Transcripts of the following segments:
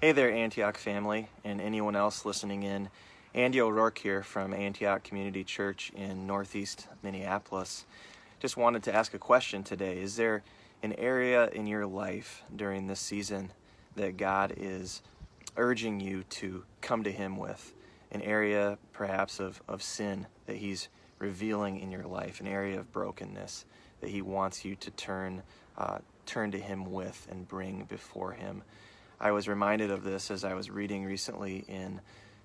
Hey there, Antioch family, and anyone else listening in. Andy O'Rourke here from Antioch Community Church in Northeast Minneapolis. Just wanted to ask a question today. Is there an area in your life during this season that God is urging you to come to Him with? An area perhaps of sin that He's revealing in your life, an area of brokenness that He wants you to turn to Him with and bring before Him. I was reminded of this as I was reading recently in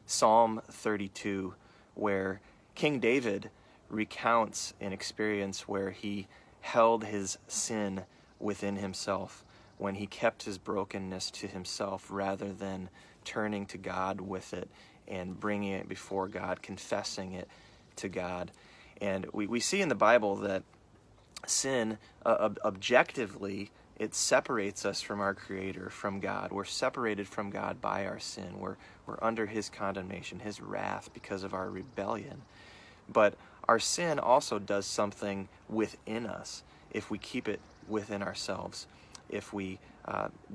Psalm 32, where King David recounts an experience where he held his sin within himself, when he kept his brokenness to himself rather than turning to God with it and bringing it before God, confessing it to God. And we see in the Bible that sin, objectively, it separates us from our Creator, from God. We're separated from God by our sin. We're under His condemnation, His wrath because of our rebellion. But our sin also does something within us if we keep it within ourselves. If we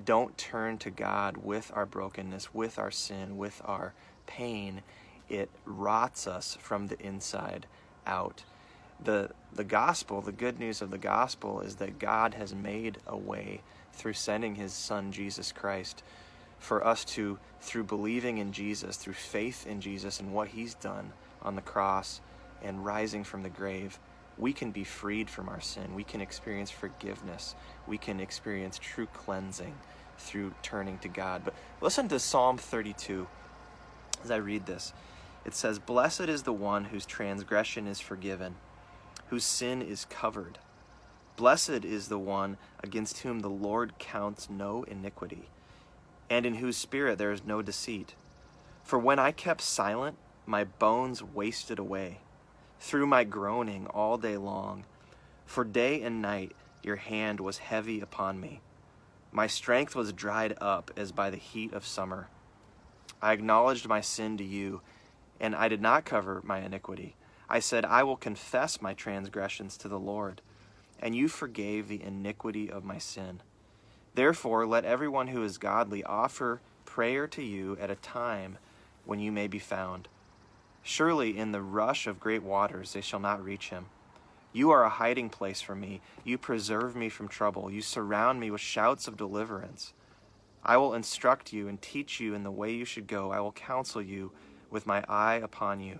don't turn to God with our brokenness, with our sin, with our pain, it rots us from the inside out. The gospel, the good news of the gospel, is that God has made a way through sending His Son, Jesus Christ, for us to, through believing in Jesus, through faith in Jesus and what He's done on the cross and rising from the grave, we can be freed from our sin. We can experience forgiveness. We can experience true cleansing through turning to God. But listen to Psalm 32 as I read this. It says, "Blessed is the one whose transgression is forgiven, whose sin is covered. Blessed is the one against whom the Lord counts no iniquity, and in whose spirit there is no deceit. For when I kept silent, my bones wasted away, through my groaning all day long. For day and night your hand was heavy upon me. My strength was dried up as by the heat of summer. I acknowledged my sin to you, and I did not cover my iniquity. I said, I will confess my transgressions to the Lord, and you forgave the iniquity of my sin. Therefore, let everyone who is godly offer prayer to you at a time when you may be found. Surely in the rush of great waters they shall not reach him. You are a hiding place for me. You preserve me from trouble. You surround me with shouts of deliverance. I will instruct you and teach you in the way you should go. I will counsel you with my eye upon you.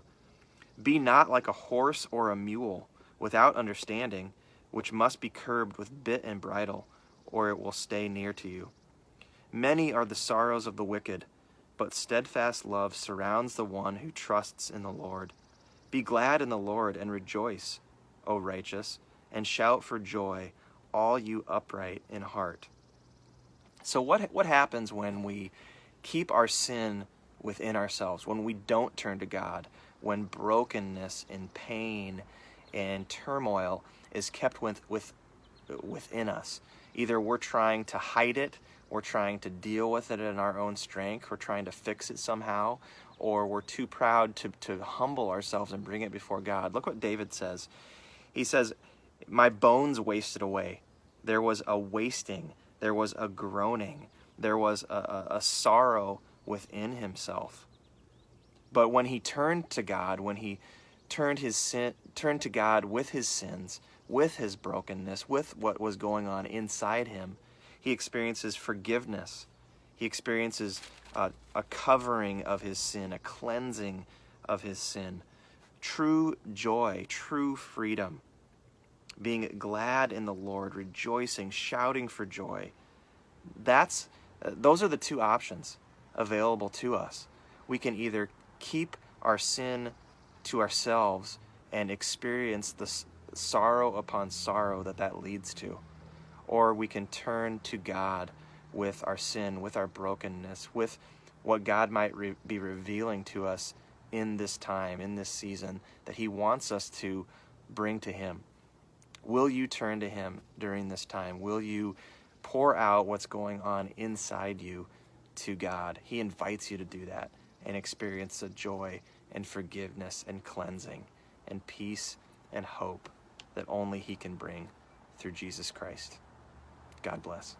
Be not like a horse or a mule without understanding, which must be curbed with bit and bridle, or it will stay near to you. Many are the sorrows of the wicked, but steadfast love surrounds the one who trusts in the Lord. Be glad in the Lord and rejoice, O righteous, and shout for joy, all you upright in heart." So what happens when we keep our sin within ourselves, when we don't turn to God, when brokenness and pain and turmoil is kept within us? Either we're trying to hide it, we're trying to deal with it in our own strength, we're trying to fix it somehow, or we're too proud to humble ourselves and bring it before God. Look what David says. He says, my bones wasted away. There was a wasting, there was a groaning, there was a sorrow within himself. But when he turned to God, when he turned to God with his sins, with his brokenness, with what was going on inside him, he experiences forgiveness. He experiences a covering of his sin, a cleansing of his sin, true joy, true freedom, being glad in the Lord, rejoicing, shouting for joy. Those are the two options available to us. We can either keep our sin to ourselves and experience the sorrow upon sorrow that leads to, or we can turn to God with our sin, with our brokenness, with what God might be revealing to us in this time, in this season, that He wants us to bring to Him. Will you turn to Him during this time? Will you pour out what's going on inside you to God? He invites you to do that and experience the joy and forgiveness and cleansing and peace and hope that only He can bring through Jesus Christ. God bless.